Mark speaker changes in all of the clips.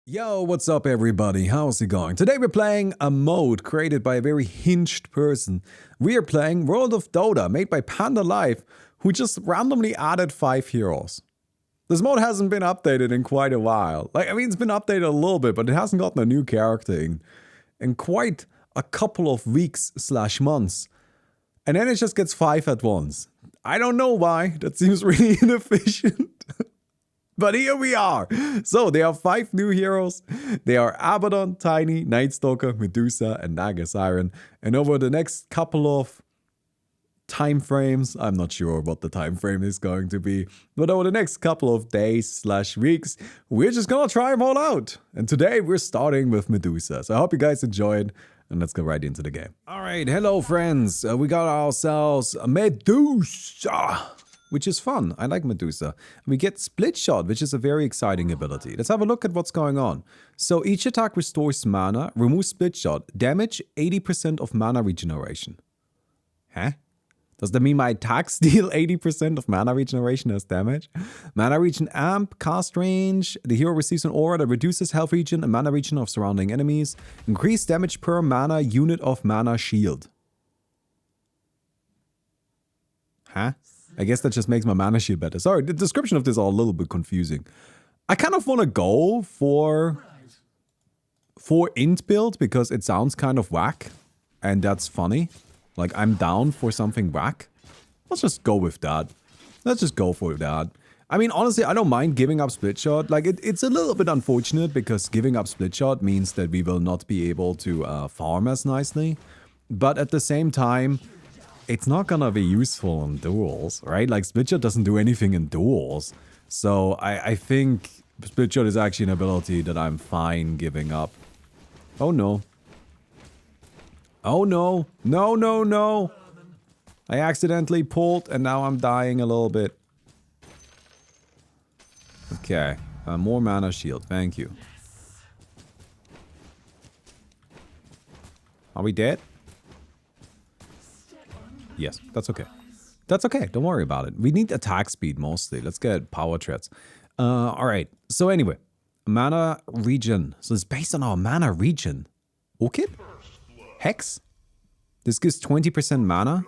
Speaker 1: Yo, what's up everybody? How's it going? Today we're playing a mode created by a very hinged person. We are playing World of Dota, made by Panda Life, who just randomly added 5 heroes. This mode hasn't been updated in quite a while. It's been updated a little bit, but it hasn't gotten a new character in quite a couple of weeks/months. And then it just gets 5 at once. I don't know why, that seems really inefficient. But here we are. So there are 5 new heroes. They are Abaddon, Tiny, Nightstalker, Medusa, and Naga Siren. And over the next couple of time frames, I'm not sure what the time frame is going to be, but over the next couple of days/weeks, we're just gonna try them all out. And today we're starting with Medusa. So I hope you guys enjoyed, and let's go right into the game. All right, hello friends. We got ourselves a Medusa, which is fun. I like Medusa. We get Split Shot, which is a very exciting ability. Let's have a look at what's going on. So each attack restores mana, removes Split Shot, damage 80% of mana regeneration. Huh? Does that mean my attacks deal 80% of mana regeneration as damage? Mana regen amp, cast range. The hero receives an aura that reduces health regen and mana regen of surrounding enemies. Increased damage per mana unit of mana shield. Huh? I guess that just makes my mana shield better. Sorry, the description of this is all a little bit confusing. I kind of want to go for int build because it sounds kind of whack. And that's funny. Like, I'm down for something whack. Let's just go with that. Let's just go for that. I mean, honestly, I don't mind giving up Split Shot. Like, it's a little bit unfortunate because giving up Split Shot means that we will not be able to farm as nicely. But at the same time, it's not gonna be useful in duels, right? Like, Split Shot doesn't do anything in duels. So I think Split Shot is actually an ability that I'm fine giving up. Oh no. Oh no. No, no, no. I accidentally pulled and now I'm dying a little bit. Okay. More mana shield. Thank you. Are we dead? Yes, that's okay. That's okay, don't worry about it. We need attack speed mostly. Let's get power threats. Alright, so anyway. Mana regen. So it's based on our mana regen. Okay? Hex? This gives 20% mana.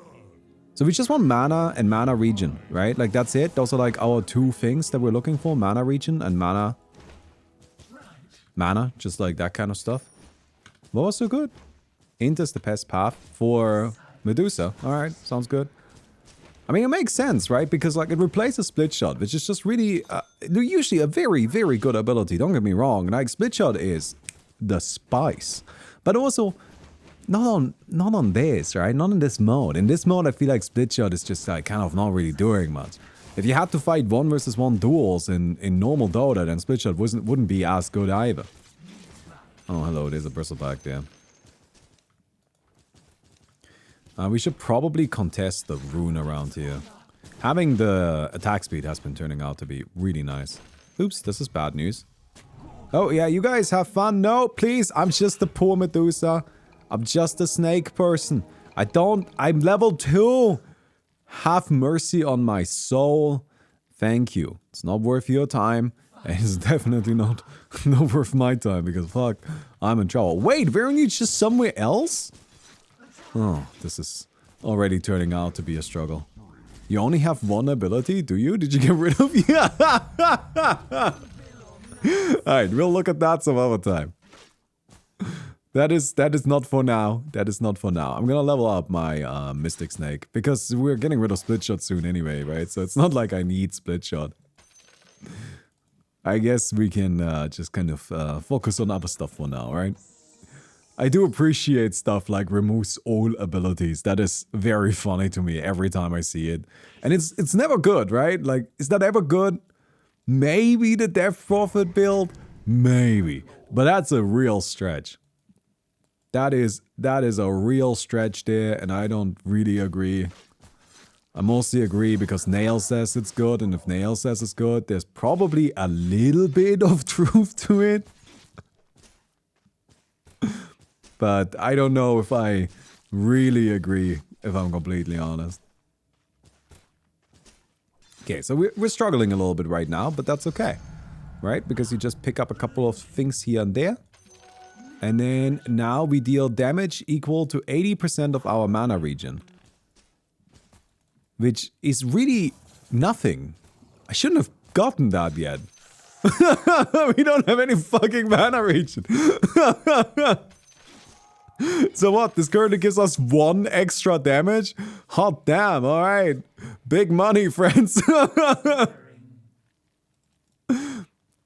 Speaker 1: So we just want mana and mana regen, right? Like that's it. Those are like our 2 things that we're looking for. Mana regen and mana. Mana, just like that kind of stuff. What was so good? Int is the best path for Medusa. Alright, sounds good. I mean, it makes sense, right? Because like it replaces Split Shot, which is just really usually a very, very good ability. Don't get me wrong. Like Split Shot is the spice. But also not on this, right? Not in this mode. In this mode, I feel like Split Shot is just like kind of not really doing much. If you had to fight 1 versus 1 duels in normal Dota, then Split Shot wouldn't be as good either. Oh, hello, there's a bristleback there. We should probably contest the rune around here. Having the attack speed has been turning out to be really nice. Oops, this is bad news. Oh yeah, you guys have fun. No, please, I'm just a poor Medusa. I'm just a snake person. I'm level 2. Have mercy on my soul. Thank you. It's not worth your time. And it's definitely not worth my time because fuck, I'm in trouble. Wait, Varen, you just somewhere else? Oh, this is already turning out to be a struggle. You only have 1 ability, do you? Did you get rid of? Yeah. Alright, we'll look at that some other time. That is not for now. That is not for now. I'm gonna level up my Mystic Snake because we're getting rid of Split Shot soon anyway, right? So it's not like I need Split Shot. I guess we can just kind of focus on other stuff for now, right? I do appreciate stuff like removes all abilities. That is very funny to me every time I see it. And it's never good, right? Like, is that ever good? Maybe the Death Prophet build? Maybe. But that's a real stretch. That is a real stretch there, and I don't really agree. I mostly agree because Nail says it's good, and if Nail says it's good, there's probably a little bit of truth to it. But I don't know if I really agree, if I'm completely honest. Okay, so we're struggling a little bit right now, but that's okay. right? Because you just pick up a couple of things here and there. And then now we deal damage equal to 80% of our mana regen. Which is really nothing. I shouldn't have gotten that yet. We don't have any fucking mana regen. So what? This currently gives us 1 extra damage? Hot damn, alright. Big money, friends.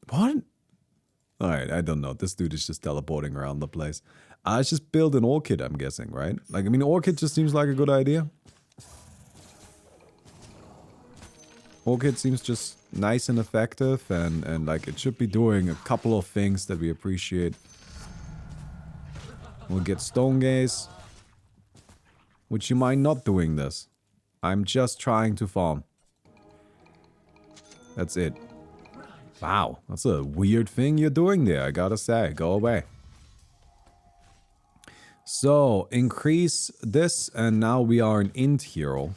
Speaker 1: What? Alright, I don't know. This dude is just teleporting around the place. Let's just build an orchid, I'm guessing, right? Like, I mean, orchid just seems like a good idea. Orchid seems just nice and effective, and like, it should be doing a couple of things that we appreciate. We'll get Stone Gaze. Would you mind not doing this? I'm just trying to farm. That's it. Wow, that's a weird thing you're doing there, I gotta say. Go away. So, increase this, and now we are an int hero.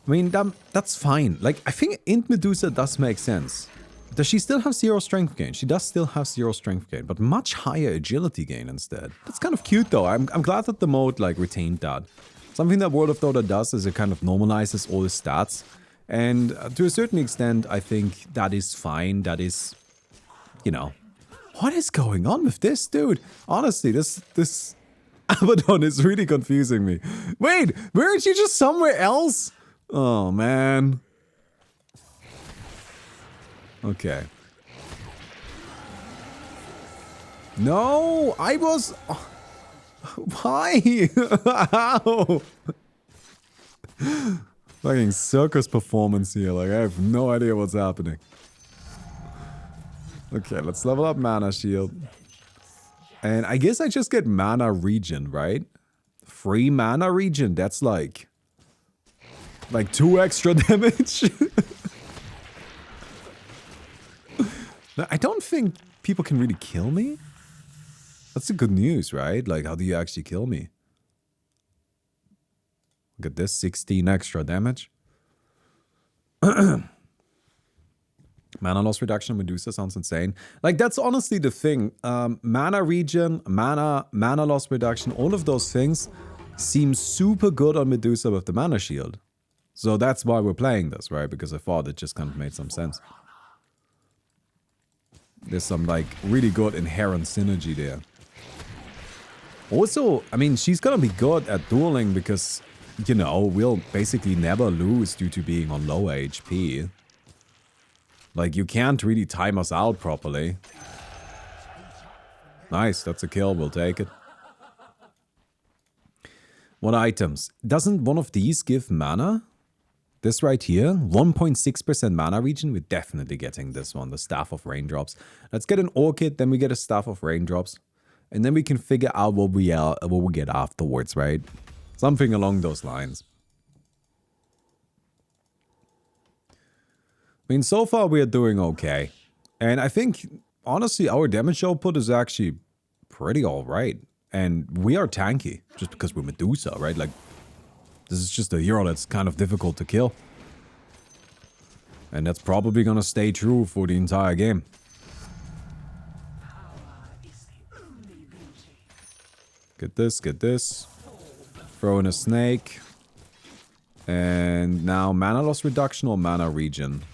Speaker 1: I mean, that's fine. Like, I think int Medusa does make sense. Does she still have 0 strength gain? She does still have 0 strength gain, but much higher agility gain instead. That's kind of cute though. I'm glad that the mode like retained that. Something that World of Dota does is it kind of normalizes all the stats. And to a certain extent, I think that is fine. That is, you know. What is going on with this dude? Honestly, this Abaddon is really confusing me. Wait, weren't you just somewhere else? Oh, man. Okay. No, I was... Why? How? Fucking circus performance here. Like, I have no idea what's happening. Okay, let's level up mana shield. And I guess I just get mana regen, right? Free mana regen. That's like 2 extra damage. I don't think people can really kill me. That's the good news, right? Like, how do you actually kill me? Look at this, 16 extra damage. Mana loss reduction Medusa sounds insane. Like, that's honestly the thing. Mana regen, mana loss reduction, all of those things seem super good on Medusa with the mana shield. So that's why we're playing this, right? Because I thought it just kind of made some sense. There's some, like, really good inherent synergy there. Also, I mean, she's gonna be good at dueling because, you know, we'll basically never lose due to being on low HP. Like, you can't really time us out properly. Nice, that's a kill, we'll take it. What items? Doesn't one of these give mana? This right here, 1.6% mana regen, we're definitely getting this one, the Staff of Raindrops. Let's get an Orchid, then we get a Staff of Raindrops. And then we can figure out what we get afterwards, right? Something along those lines. I mean, so far we are doing okay. And I think, honestly, our damage output is actually pretty alright. And we are tanky, just because we're Medusa, right? Like, this is just a hero that's kind of difficult to kill. And that's probably gonna stay true for the entire game. Get this, get this. Throw in a snake. And now mana loss reduction or mana regen?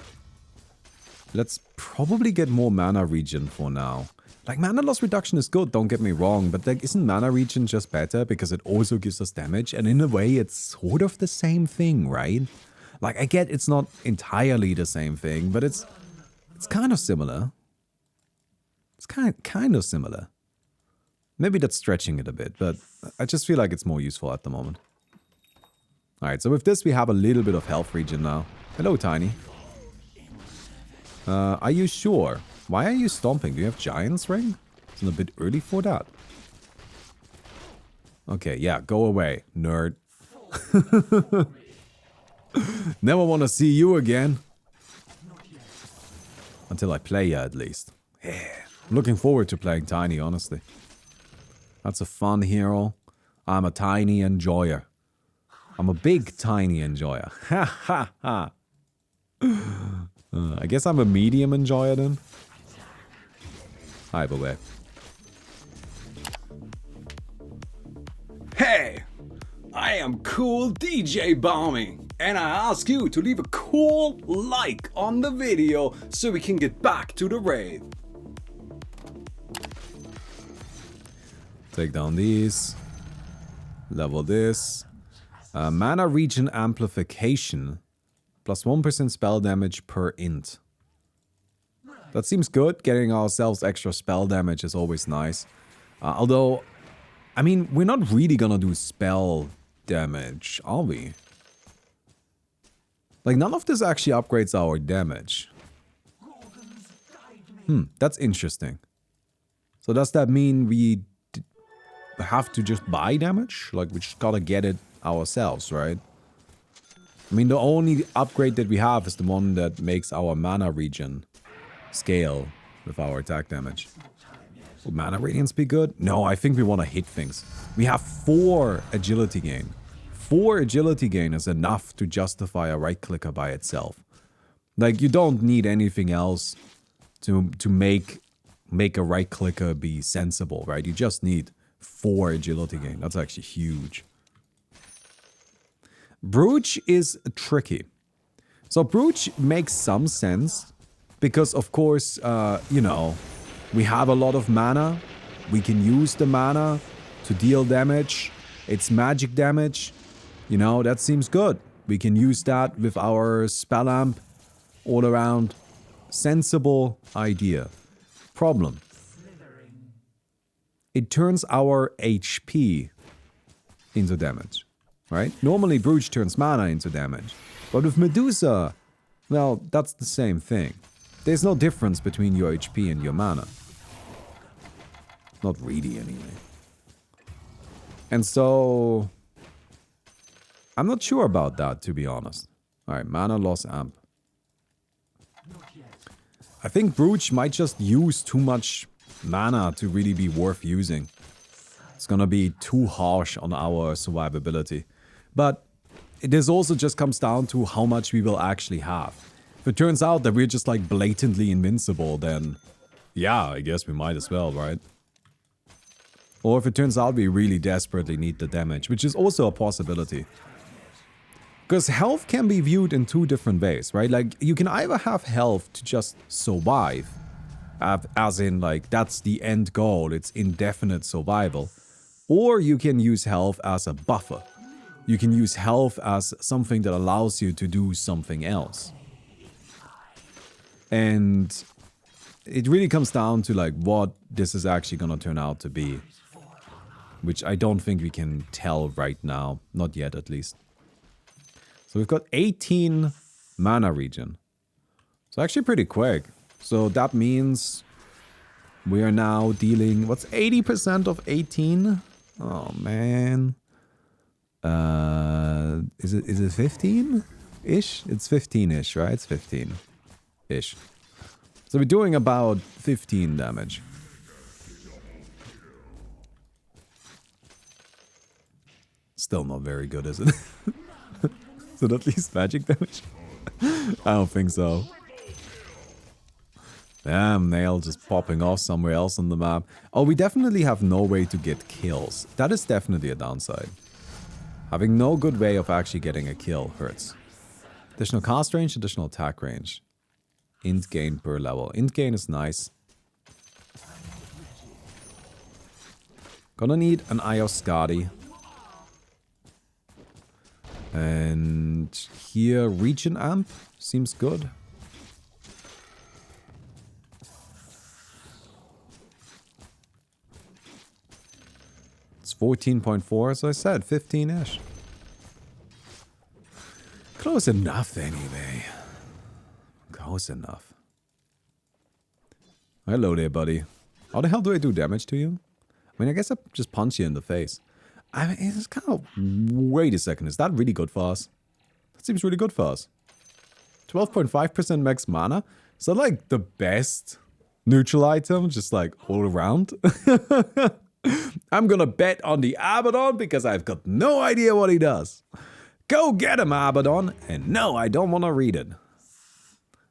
Speaker 1: Let's probably get more mana regen for now. Like, mana loss reduction is good, don't get me wrong, but like, isn't mana regen just better because it also gives us damage? And in a way, it's sort of the same thing, right? Like, I get it's not entirely the same thing, but it's kind of similar. It's kind of similar. Maybe that's stretching it a bit, but I just feel like it's more useful at the moment. Alright, so with this, we have a little bit of health regen now. Hello, Tiny. Are you sure? Why are you stomping? Do you have Giant's Ring? It's a bit early for that. Okay, yeah, go away, nerd. Never want to see you again. Until I play you, at least. Yeah. I'm looking forward to playing Tiny, honestly. That's a fun hero. I'm a Tiny enjoyer. I'm a big Tiny enjoyer. Ha ha ha. I guess I'm a medium enjoyer then. Either way.
Speaker 2: Hey! I am cool DJ Baumi, and I ask you to leave a cool like on the video so we can get back to the raid.
Speaker 1: Take down these. Level this. Mana Regen Amplification. Plus 1% spell damage per int. That seems good. Getting ourselves extra spell damage is always nice. Although, I mean, we're not really gonna do spell damage, are we? Like, none of this actually upgrades our damage. That's interesting. So does that mean we have to just buy damage? Like, we just gotta get it ourselves, right? I mean, the only upgrade that we have is the one that makes our mana regen scale with our attack damage. Would mana radiance be good? No, I think we want to hit things. We have 4 agility gain. 4 agility gain is enough to justify a right clicker by itself. Like, you don't need anything else to make a right clicker be sensible, right? You just need 4 agility gain. That's actually huge. Brooch is tricky. So Brooch makes some sense because, of course, you know, we have a lot of mana. We can use the mana to deal damage. It's magic damage. You know, that seems good. We can use that with our spell amp all around. Sensible idea. Problem. It turns our HP into damage. Right? Normally, Brooch turns mana into damage. But with Medusa, well, that's the same thing. There's no difference between your HP and your mana. Not really, anyway. And so... I'm not sure about that, to be honest. Alright, mana loss amp. I think Brooch might just use too much mana to really be worth using. It's gonna be too harsh on our survivability. But this also just comes down to how much we will actually have. If it turns out that we're just like blatantly invincible, then yeah, I guess we might as well, right? Or if it turns out we really desperately need the damage, which is also a possibility. Because health can be viewed in 2 different ways, right? Like, you can either have health to just survive, as in, like, that's the end goal, it's indefinite survival. Or you can use health as a buffer. You can use health as something that allows you to do something else. And it really comes down to, like, what this is actually gonna turn out to be. Which I don't think we can tell right now. Not yet, at least. So we've got 18 mana regen. So actually pretty quick. So that means we are now dealing... What's 80% of 18? Oh, man. Is it 15-ish? It's 15-ish, right? It's 15-ish. So we're doing about 15 damage. Still not very good, is it? Is it at least magic damage? I don't think so. Damn, nail just popping off somewhere else on the map. Oh, we definitely have no way to get kills. That is definitely a downside. Having no good way of actually getting a kill hurts. Additional cast range, additional attack range. Int gain per level. Int gain is nice. Gonna need an Eye of Skadi. And here, Regen Amp seems good. It's 14.4, as I said, 15-ish. Close enough, anyway. Close enough. Hello there, buddy. How the hell do I do damage to you? I mean, I guess I just punch you in the face. I mean, it's kind of... Wait a second, is that really good for us? That seems really good for us. 12.5% max mana? Is that like the best neutral item? Just like all around? I'm gonna bet on the Abaddon because I've got no idea what he does. Go get him, Abaddon! And no, I don't want to read it.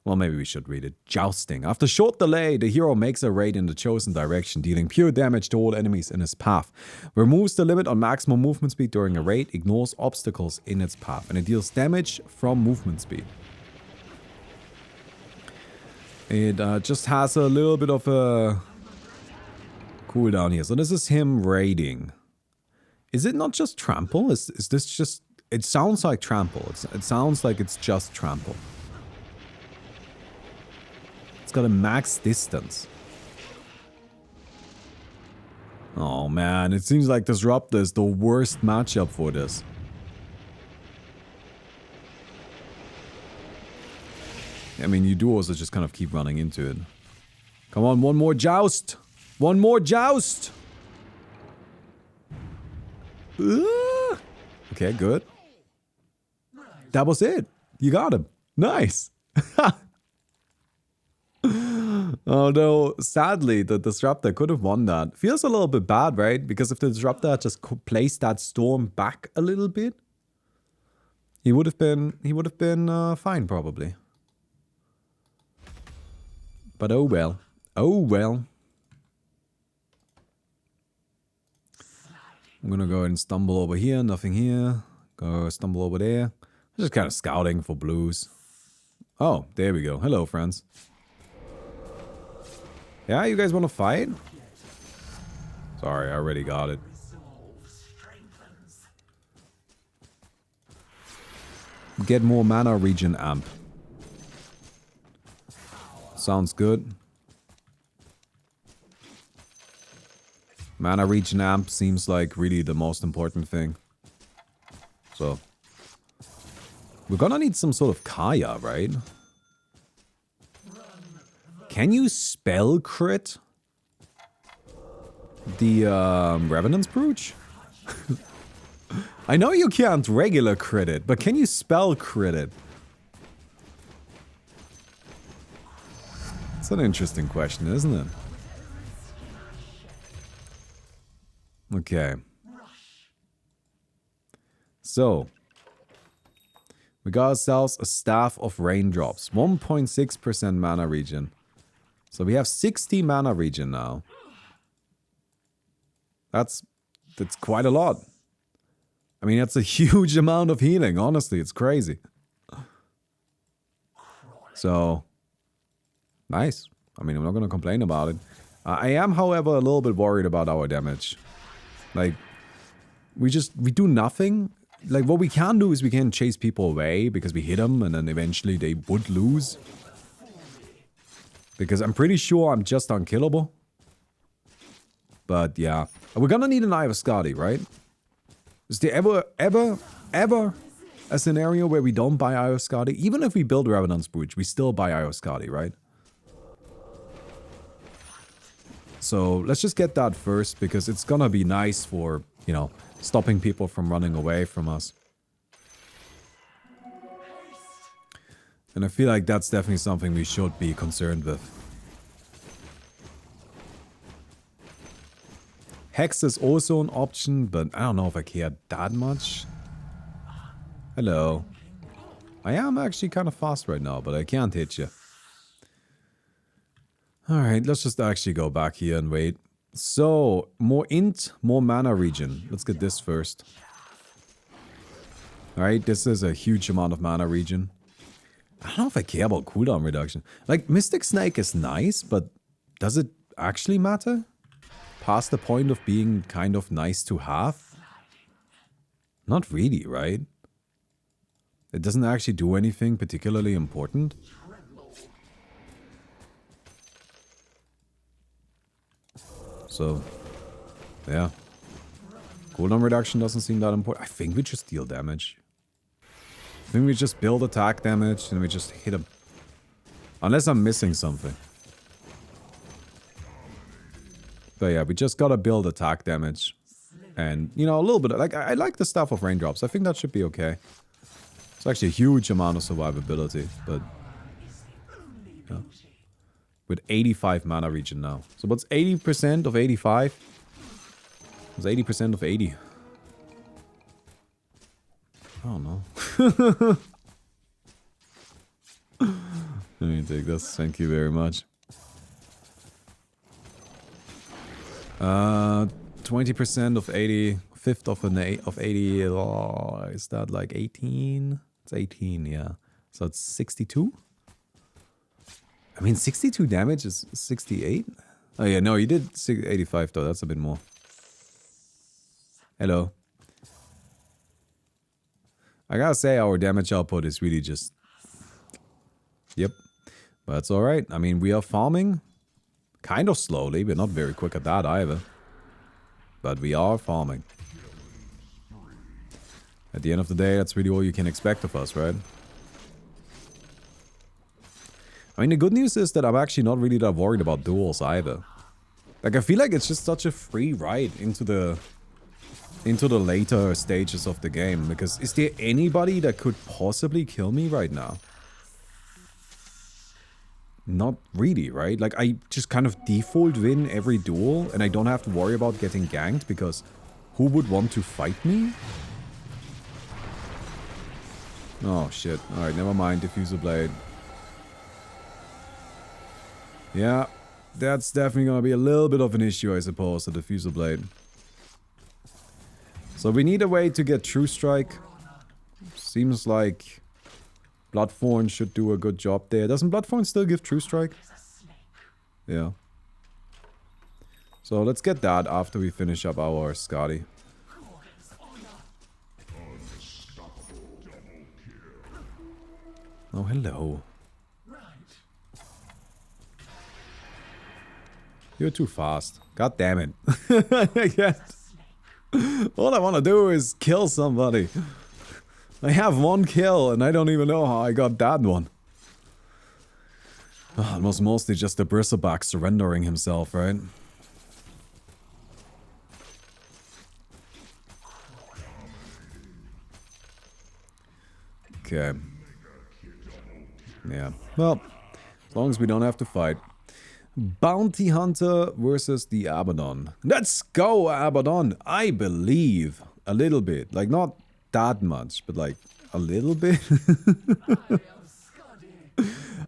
Speaker 1: Well, maybe we should read it. Jousting. After short delay, the hero makes a raid in the chosen direction, dealing pure damage to all enemies in his path. Removes the limit on maximum movement speed during a raid, ignores obstacles in its path, and it deals damage from movement speed. It just has a little bit of a cooldown here. So this is him raiding. Is it not just trample? Is this just... It sounds like trample. It sounds like it's just trample. It's got a max distance. Oh man, it seems like Disruptor is the worst matchup for this. I mean, you do also just kind of keep running into it. Come on, one more joust! One more joust! Okay, good. That was it. You got him. Nice. Although, sadly, the Disruptor could have won that. Feels a little bit bad, right? Because if the Disruptor had just placed that Storm back a little bit, he would have been fine, probably. But oh well. Oh well. I'm gonna go ahead and stumble over here. Nothing here. Go stumble over there. Just kind of scouting for blues. Oh, there we go. Hello, friends. Yeah, you guys want to fight? Sorry, I already got it. Get more mana regen amp. Sounds good. Mana regen amp seems like really the most important thing. So we're gonna need some sort of Kaya, right? Can you spell crit the Revenant's Brooch? I know you can't regular crit it, but can you spell crit it? It's an interesting question, isn't it? Okay. So, we got ourselves a Staff of Raindrops. 1.6% mana regen. So we have 60 mana regen now. That's quite a lot. I mean, that's a huge amount of healing, honestly. It's crazy. So, nice. I mean, I'm not going to complain about it. I am, however, a little bit worried about our damage. Like, we do nothing. Like, what we can do is we can chase people away because we hit them and then eventually they would lose. Because I'm pretty sure I'm just unkillable. But yeah. We're gonna need an Eye of Skadi, right? Is there ever a scenario where we don't buy Eye of Skadi? Even if we build Revenant's Brooch, we still buy Eye of Skadi, right? So let's just get that first because it's gonna be nice for, you know, stopping people from running away from us. And I feel like that's definitely something we should be concerned with. Hex is also an option, but I don't know if I care that much. Hello. I am actually kind of fast right now, but I can't hit you. Alright, let's just actually go back here and wait. So, more int, more mana regen. Let's get this first. Alright, this is a huge amount of mana regen. I don't know if I care about cooldown reduction. Like, Mystic Snake is nice, but does it actually matter? Past the point of being kind of nice to have? Not really, right? It doesn't actually do anything particularly important. So, yeah. Cooldown reduction doesn't seem that important. I think we just deal damage. I think we just build attack damage and we just hit him. Unless I'm missing something. But yeah, we just gotta build attack damage. And, you know, a little bit, like, I like the Staff of Raindrops. I think that should be okay. It's actually a huge amount of survivability, but... yeah. With 85 mana regen now. So what's 80% of 85? It's 80% of 80. I don't know. Let me take this. Thank you very much. 20% of 80, fifth of 80. Oh, is that like 18? It's 18, yeah. So it's 62. I mean, 62 damage is 68. Oh yeah, no, you did 85 though. That's a bit more. Hello. I gotta say, our damage output is really just... Yep. But it's alright. I mean, we are farming. Kind of slowly. We're not very quick at that either. But we are farming. At the end of the day, that's really all you can expect of us, right? I mean, the good news is that I'm actually not really that worried about duels either. Like, I feel like it's just such a free ride into the later stages of the game. Because is there anybody that could possibly kill me right now? Not really, right? Like, I just kind of default win every duel and I don't have to worry about getting ganked because who would want to fight me? Oh, shit. Alright, never mind. Diffuser Blade. Yeah, that's definitely gonna be a little bit of an issue, I suppose, the Diffuser Blade. So we need a way to get True Strike. Seems like Bloodthorn should do a good job there. Doesn't Bloodthorn still give True Strike? Yeah. So let's get that after we finish up our Skadi. Oh, hello. You're too fast. God damn it. I can't. All I want to do is kill somebody. I have one kill and I don't even know how I got that one. Oh, it was mostly just the bristleback surrendering himself, right? Okay. Yeah. Well, as long as we don't have to fight. Bounty Hunter versus the Abaddon. Let's go, Abaddon! I believe a little bit. Like, not that much, but like, a little bit.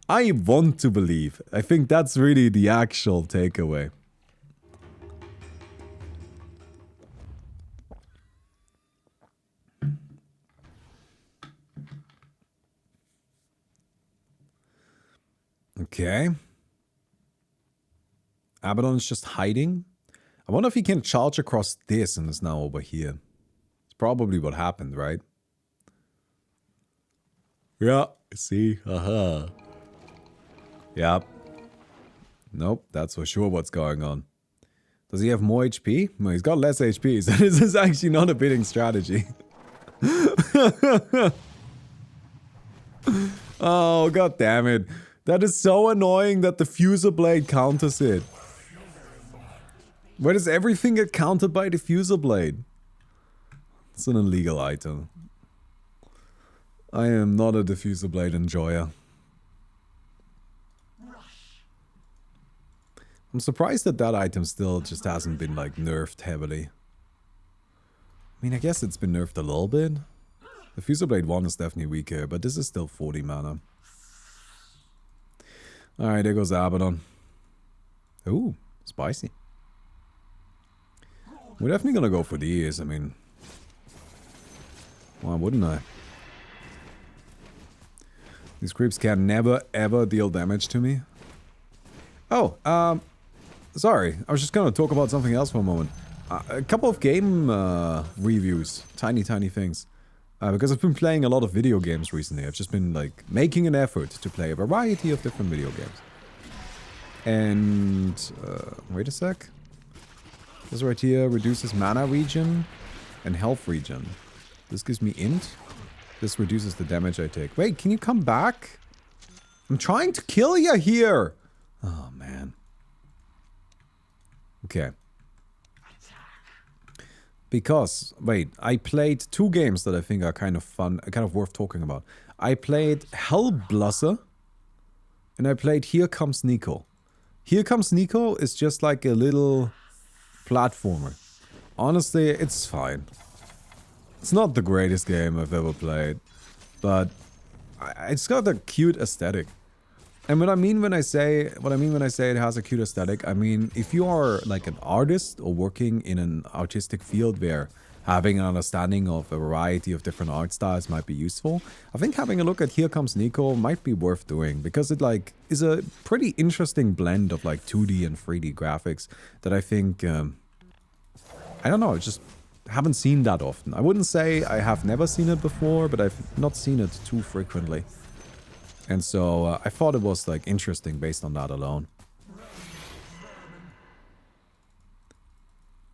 Speaker 1: I want to believe. I think that's really the actual takeaway. Okay. Abaddon is just hiding. I wonder if he can charge across this and is now over here. It's probably what happened, right? Yeah, see? Haha. Yep. Nope, that's for sure what's going on. Does he have more HP? No, he's got less HP, so this is actually not a bidding strategy. Oh, god damn it. That is so annoying that the Diffuser Blade counters it. Why does everything get countered by Diffuser Blade? It's an illegal item. I am not a Diffuser Blade enjoyer. I'm surprised that that item still just hasn't been like nerfed heavily. I mean, I guess it's been nerfed a little bit. Diffuser Blade 1 is definitely weaker, but this is still 40 mana. Alright, there goes Abaddon. Ooh, spicy. We're definitely gonna go for these, I mean... Why wouldn't I? These creeps can never ever deal damage to me. Oh, sorry. I was just gonna talk about something else for a moment. A couple of game reviews. Tiny things. Because I've been playing a lot of video games recently. I've just been, like, making an effort to play a variety of different video games. And... wait a sec. This right here reduces mana regen and health regen. This gives me int. This reduces the damage I take. Wait, can you come back? I'm trying to kill you here! Oh, man. Okay. Because, wait, I played two games that I think are kind of fun, kind of worth talking about. I played Hellblusser, and I played Here Comes Nico. Here Comes Nico is just like a little platformer. Honestly, it's fine. It's not the greatest game I've ever played, but it's got a cute aesthetic. And what I mean when I say it has a cute aesthetic, I mean if you are like an artist or working in an artistic field where having an understanding of a variety of different art styles might be useful, I think having a look at Here Comes Nico might be worth doing because it like is a pretty interesting blend of like 2D and 3D graphics that I think I don't know, I just haven't seen that often. I wouldn't say I have never seen it before, but I've not seen it too frequently. And so I thought it was like interesting based on that alone.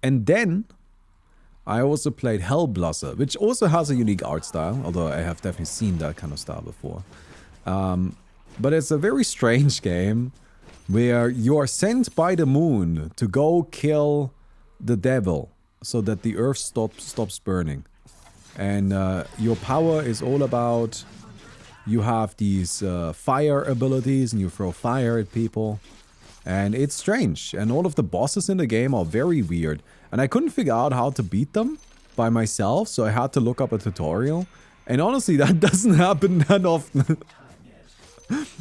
Speaker 1: And then I also played Hellblosser, which also has a unique art style, although I have definitely seen that kind of style before. But it's a very strange game where you are sent by the moon to go kill the devil so that the earth stops burning. And your power is all about... You have these fire abilities and you throw fire at people. And it's strange. And all of the bosses in the game are very weird. And I couldn't figure out how to beat them by myself, so I had to look up a tutorial. And honestly, that doesn't happen that often.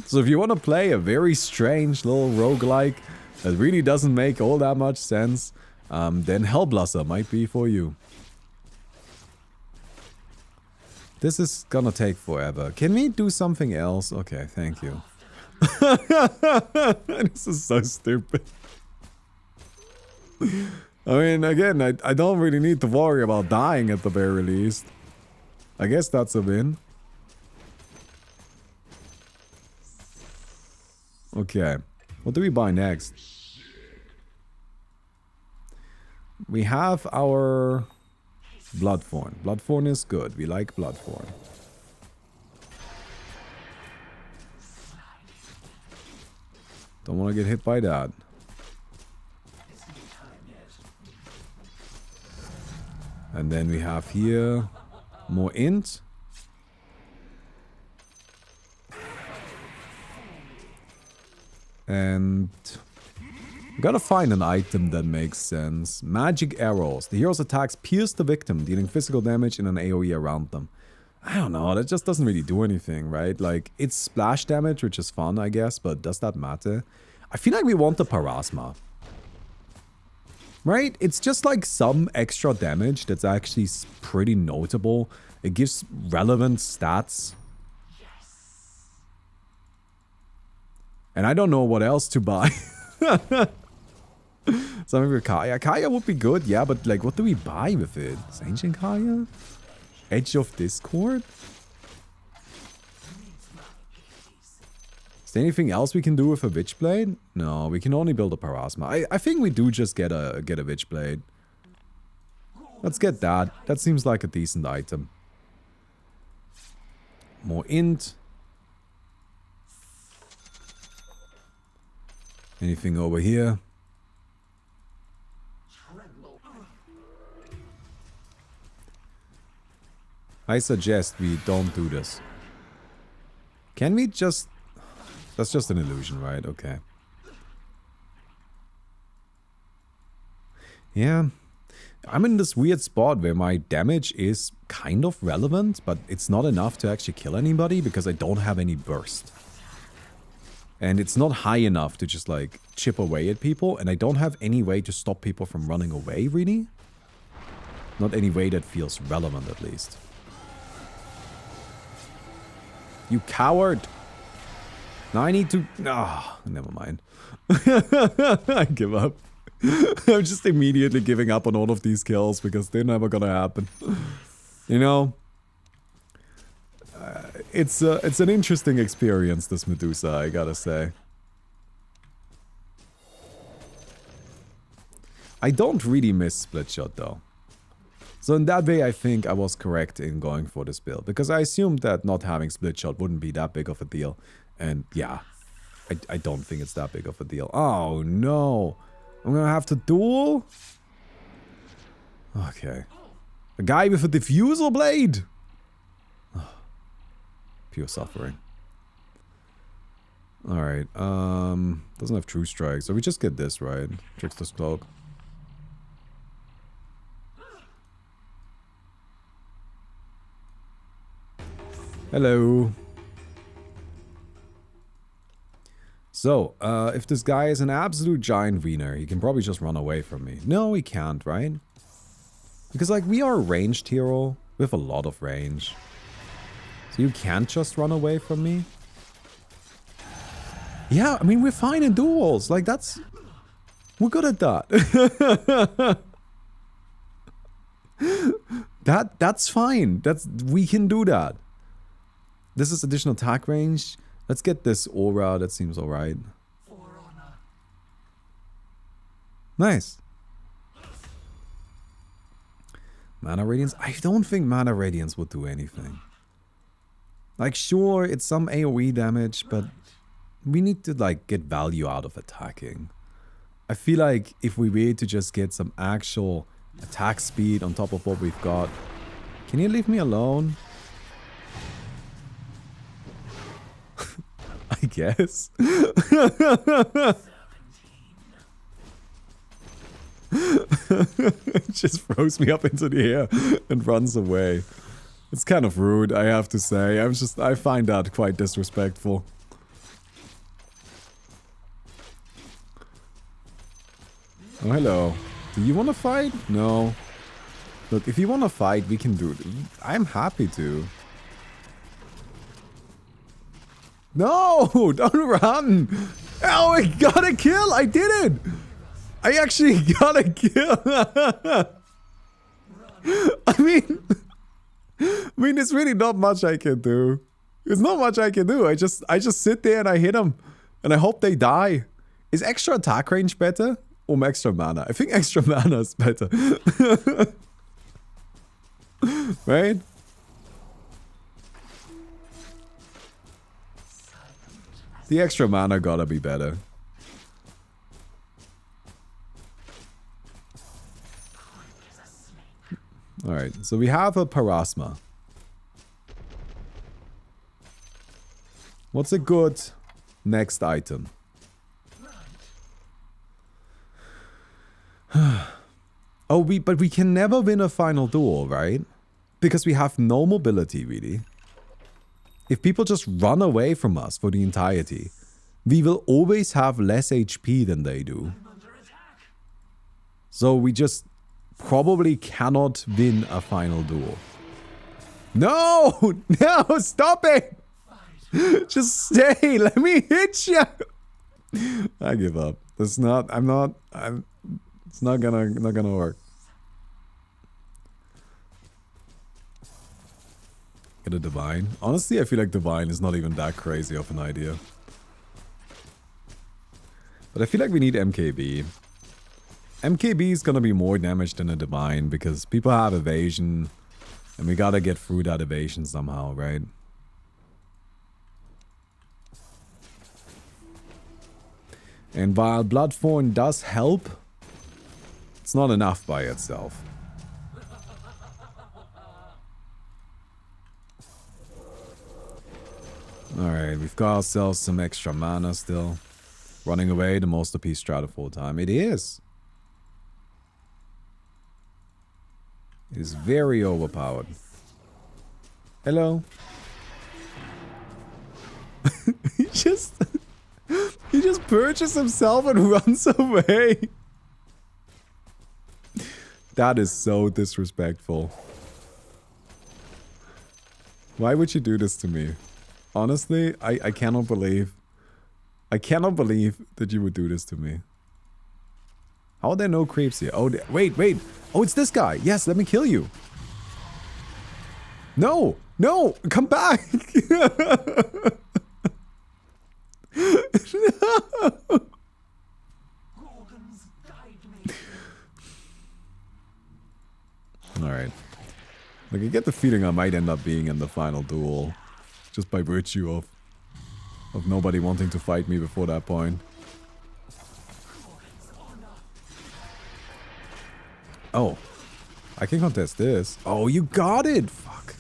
Speaker 1: So if you want to play a very strange little roguelike that really doesn't make all that much sense, then Hellblosser might be for you. This is gonna take forever. Can we do something else? Okay, thank you. This is so stupid. I mean, again, I don't really need to worry about dying at the very least. I guess that's a win. Okay. What do we buy next? We have our... Bloodthorn. Bloodthorn is good. We like Bloodthorn. Don't want to get hit by that. And then we have here more int. And... gotta find an item that makes sense. Magic arrows. The hero's attacks pierce the victim, dealing physical damage in an AoE around them. I don't know, that just doesn't really do anything, right? Like, it's splash damage, which is fun, I guess, but does that matter? I feel like we want the Parasma. Right? It's just like some extra damage that's actually pretty notable. It gives relevant stats. And I don't know what else to buy. Something for Kaya. Kaya would be good, yeah, but like, what do we buy with it? Is Ancient Kaya? Edge of Discord? Is there anything else we can do with a Witchblade? No, we can only build a Parasma. I think we do just get a Witchblade. Let's get that. That seems like a decent item. More int. Anything over here? I suggest we don't do this. Can we just... That's just an illusion, right? Okay. Yeah. I'm in this weird spot where my damage is kind of relevant, but it's not enough to actually kill anybody because I don't have any burst. And it's not high enough to just like chip away at people, and I don't have any way to stop people from running away, really. Not any way that feels relevant, at least. You coward! Now I need to... Ah, oh, never mind. I give up. I'm just immediately giving up on all of these kills because they're never gonna happen. You know? It's an interesting experience, this Medusa, I gotta say. I don't really miss split shot though. So in that way I think I was correct in going for this build, because I assumed that not having split shot wouldn't be that big of a deal. And yeah, I don't think it's that big of a deal. Oh no, I'm gonna have to duel? Okay. A guy with a diffusal blade? Pure suffering. Alright, doesn't have true strike, so we just get this, right? Trickster's Cloak. Hello. So, if this guy is an absolute giant wiener, he can probably just run away from me. No, he can't, right? Because, like, we are a ranged hero. We have a lot of range. So you can't just run away from me? Yeah, I mean, we're fine in duels. Like, that's... We're good at that. That's fine. We can do that. This is additional attack range. Let's get this aura. That seems alright. Nice. Mana Radiance? I don't think Mana Radiance would do anything. Like, sure, it's some AoE damage, but we need to, like, get value out of attacking. I feel like if we were to just get some actual attack speed on top of what we've got... Can you leave me alone? I guess. It just throws me up into the air and runs away. It's kind of rude, I have to say. I find that quite disrespectful. Oh, hello. Do you want to fight? No. Look, if you want to fight, we can do it. I'm happy to. No! Don't run! Oh, I got a kill! I did it! I actually got a kill! I mean, there's really not much I can do. There's not much I can do. I just sit there and I hit them. And I hope they die. Is extra attack range better? Or extra mana? I think extra mana is better. Right? The extra mana gotta be better. Alright, so we have a Parasma. What's a good next item? But we can never win a final duel, right? Because we have no mobility, really. If people just run away from us for the entirety, we will always have less HP than they do. So we just probably cannot win a final duel. No! No! Stop it! Just stay! Let me hit you! I give up. It's not gonna work. Get a Divine. Honestly, I feel like Divine is not even that crazy of an idea. But I feel like we need MKB. MKB is gonna be more damage than a Divine because people have evasion and we gotta get through that evasion somehow, right? And while Bloodthorn does help, it's not enough by itself. Alright, we've got ourselves some extra mana still. Running away, the Master Piece strat of all time. It is. It is very overpowered. Hello. He just perches himself and runs away. That is so disrespectful. Why would you do this to me? Honestly, I cannot believe. I cannot believe that you would do this to me. How are there no creeps here? Oh, wait. Oh, it's this guy. Yes, let me kill you. No, come back. No. Alright. Like, I get the feeling I might end up being in the final duel. Just by virtue of nobody wanting to fight me before that point. Oh. I can contest this. Oh, you got it! Fuck.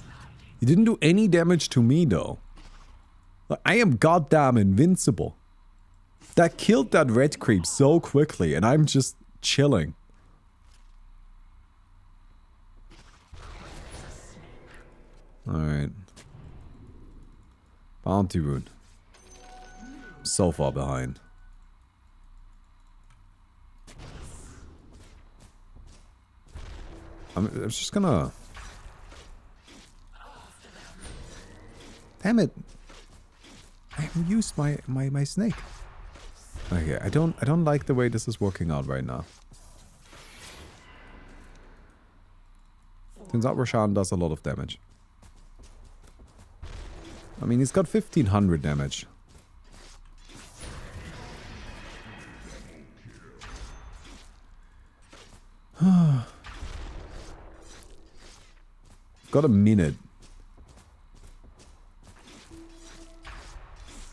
Speaker 1: You didn't do any damage to me, though. Like, I am goddamn invincible. That killed that red creep so quickly, and I'm just chilling. Alright. Bounty Root. so far behind. I'm just gonna... Damn it! I haven't used my snake. Okay, I don't like the way this is working out right now. Turns out Roshan does a lot of damage. I mean, he's got 1500 damage. Got a minute.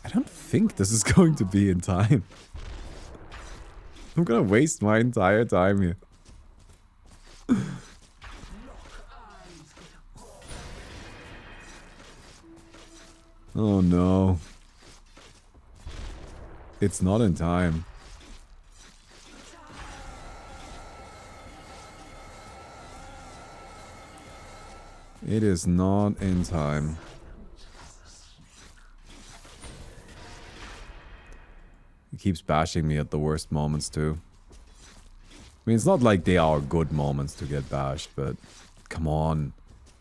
Speaker 1: I don't think this is going to be in time. I'm gonna waste my entire time here. Oh no. It's not in time. It is not in time. He keeps bashing me at the worst moments too. I mean, it's not like they are good moments to get bashed, but come on.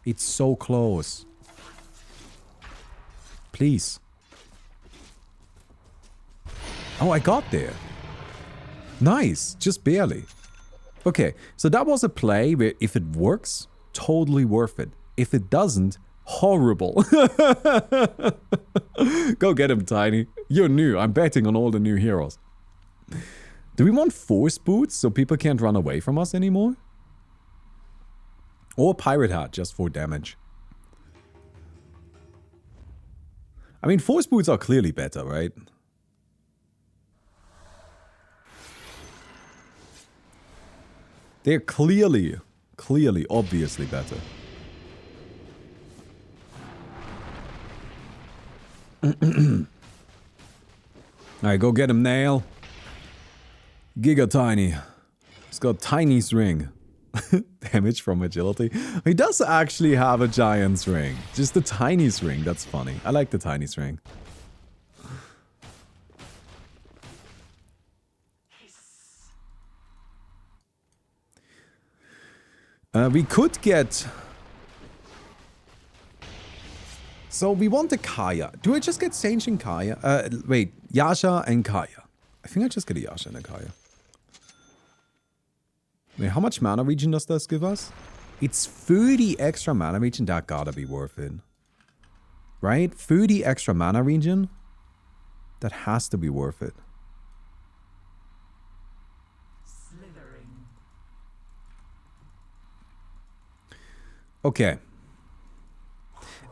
Speaker 1: It's so close. Please. Oh, I got there. Nice. Just barely. Okay, so that was a play where if it works, totally worth it. If it doesn't, horrible. Go get him, Tiny. You're new. I'm betting on all the new heroes. Do we want force boots so people can't run away from us anymore? Or pirate hat just for damage? I mean, force boots are clearly better, right? They're clearly, obviously better. Alright, go get him, Nail. Giga Tiny. He's got Tiny's ring. Damage from agility. He does actually have a giant's ring. Just the Tiny's ring. That's funny. I like the Tiny's ring. We could get... So we want a Kaya. Do I just get Sage and Kaya? Wait, Yasha and Kaya. I think I just get a Yasha and a Kaya. Wait, how much mana regen does this give us? It's 30 extra mana regen. That gotta be worth it. Right? 30 extra mana regen? That has to be worth it. Okay.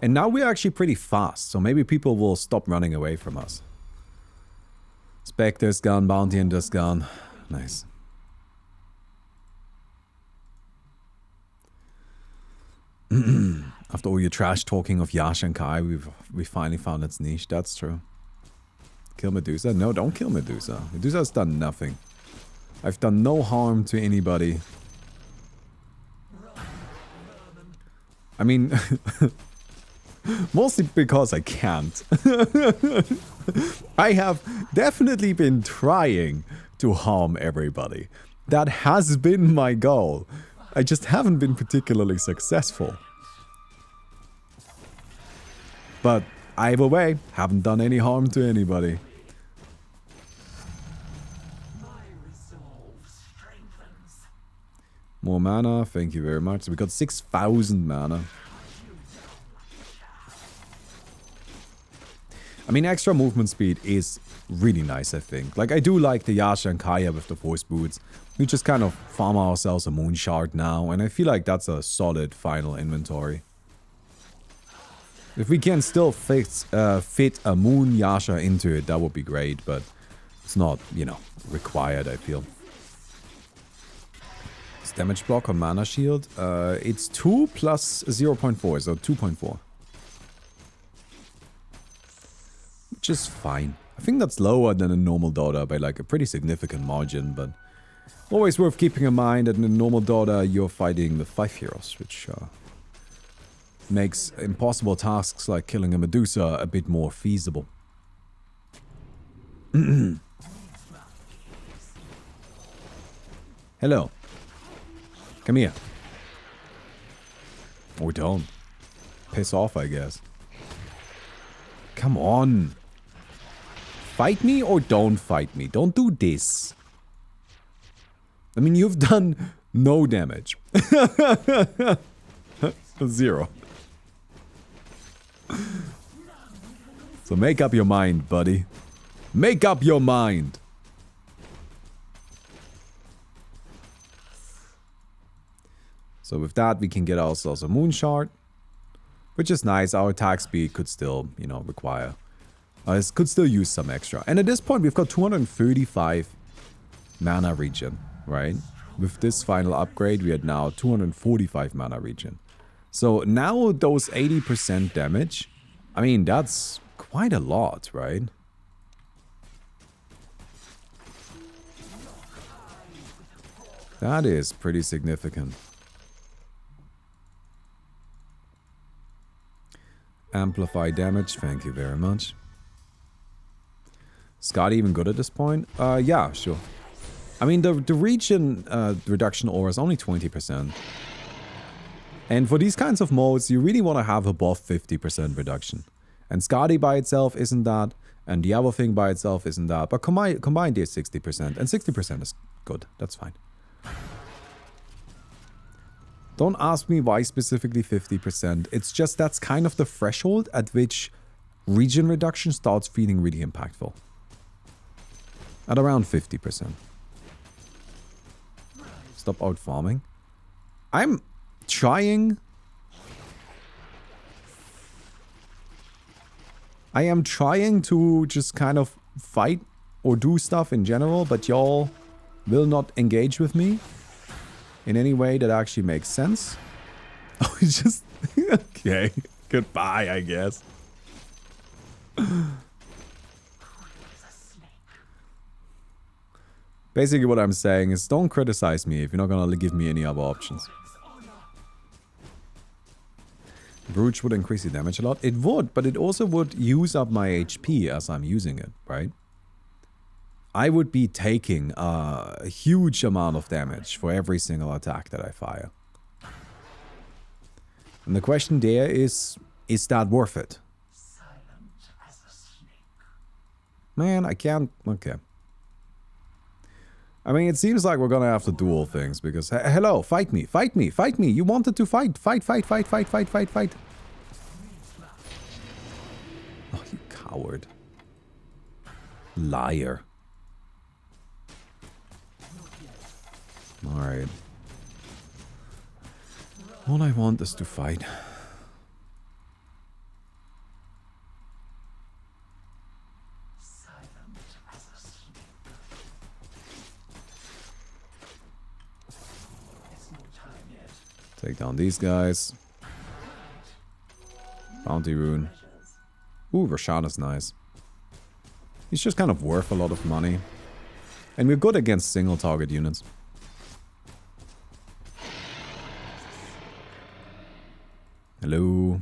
Speaker 1: And now we're actually pretty fast, so maybe people will stop running away from us. Spectre's gone, Bounty Hunter's gone. Nice. After all your trash talking of Yasha and Kai, we finally found its niche. That's true. Kill Medusa? No, don't kill Medusa. Medusa's done nothing. I've done no harm to anybody. I mean... mostly because I can't. I have definitely been trying to harm everybody. That has been my goal. I just haven't been particularly successful. But either way, haven't done any harm to anybody. More mana, thank you very much. So we got 6,000 mana. I mean, extra movement speed is really nice, I think. Like, I do like the Yasha and Kaya with the force boots. We just kind of farm ourselves a moon shard now, and I feel like that's a solid final inventory. If we can still fit a moon Yasha into it, that would be great, but it's not, you know, required, I feel. It's damage block on mana shield. It's 2 plus 0.4, so 2.4. Which is fine. I think that's lower than a normal Dota by like a pretty significant margin, but always worth keeping in mind that in a normal Dota you're fighting with 5 heroes, which makes impossible tasks like killing a Medusa a bit more feasible. Hello. Come here. Or don't. Piss off, I guess. Come on. Fight me or don't fight me. Don't do this. I mean, you've done no damage. 0. So make up your mind, buddy. Make up your mind. So with that, we can get ourselves a moon shard, which is nice. Our attack speed could still, you know, require... could still use some extra. And at this point, we've got 235 mana regen, right? With this final upgrade, we had now 245 mana regen. So now those 80% damage, I mean, that's quite a lot, right? That is pretty significant. Amplify damage, thank you very much. Scott even good at this point? Yeah, sure. I mean, the regen reduction aura is only 20%. And for these kinds of modes, you really want to have above 50% reduction. And Scotty by itself isn't that, and the other thing by itself isn't that, but combined is 60%, and 60% is good, that's fine. Don't ask me why specifically 50%, it's just that's kind of the threshold at which regen reduction starts feeling really impactful. At around 50%. Stop out farming. I'm trying. I am trying to just kind of fight or do stuff in general, but y'all will not engage with me in any way that actually makes sense. Oh, it's just... okay. Goodbye, I guess. Basically what I'm saying is don't criticize me if you're not gonna give me any other options. Brooch would increase the damage a lot. It would, but it also would use up my HP as I'm using it, right? I would be taking a huge amount of damage for every single attack that I fire. And the question there is that worth it? Man, I can't... okay. I mean, it seems like we're gonna have to do all things, because... hello, fight me, fight me, fight me! You wanted to fight! Fight, fight, fight, fight, fight, fight, fight! Oh, you coward. Liar. Alright. All I want is to fight. Take down these guys. Bounty rune. Ooh, Roshan is nice. He's just kind of worth a lot of money. And we're good against single target units. Hello.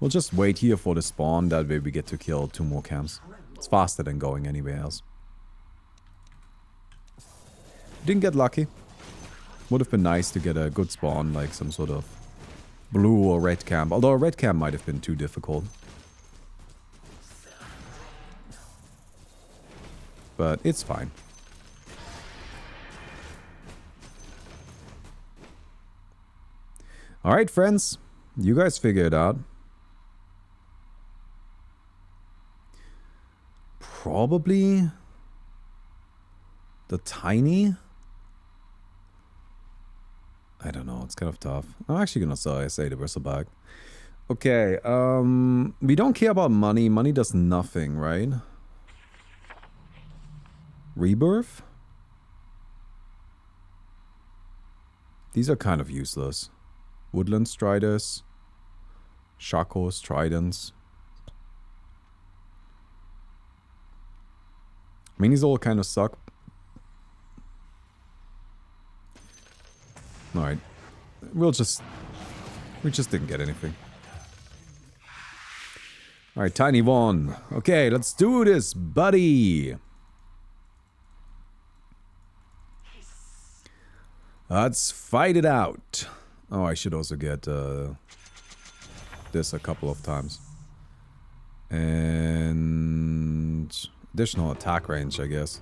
Speaker 1: We'll just wait here for the spawn, that way we get to kill 2 more camps. It's faster than going anywhere else. Didn't get lucky. Would have been nice to get a good spawn, like some sort of blue or red camp. Although a red camp might have been too difficult. But it's fine. Alright, friends. You guys figure it out. Probably the tiny. I don't know, it's kind of tough. I'm actually gonna say the Bristleback. Okay, we don't care about money. Money does nothing, right? Rebirth? These are kind of useless. Woodland Striders. Shakos, Tridents. I mean, these all kind of suck. Alright. We just didn't get anything. Alright, Tiny One. Okay, let's do this, buddy. Let's fight it out. Oh, I should also get this a couple of times. And additional attack range, I guess.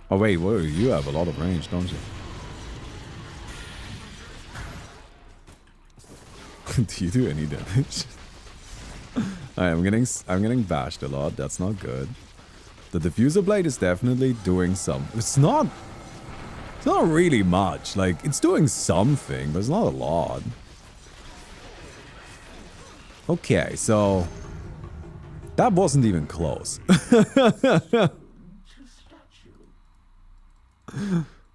Speaker 1: Oh wait, whoa, you have a lot of range, don't you? Do you do any damage? Alright, I'm getting bashed a lot. That's not good. The diffuser blade is definitely doing some. It's not really much. Like, it's doing something, but it's not a lot. Okay, so that wasn't even close.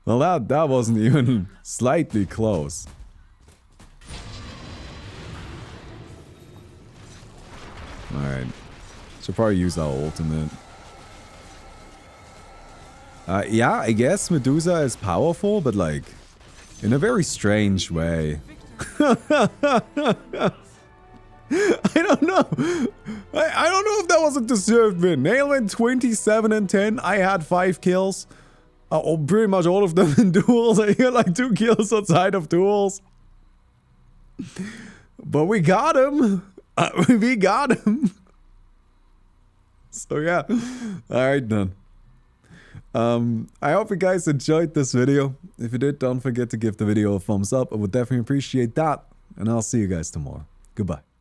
Speaker 1: Well, that wasn't even slightly close. Alright. Should probably use our ultimate. Yeah, I guess Medusa is powerful, but like, in a very strange way. I don't know. I don't know if that was a deserved win. Nail went 27 and 10. I had 5 kills. Oh, pretty much all of them in duels. I got like 2 kills outside of duels. But we got him. We got him. So yeah. Alright then. I hope you guys enjoyed this video. If you did, don't forget to give the video a thumbs up. I would definitely appreciate that. And I'll see you guys tomorrow. Goodbye.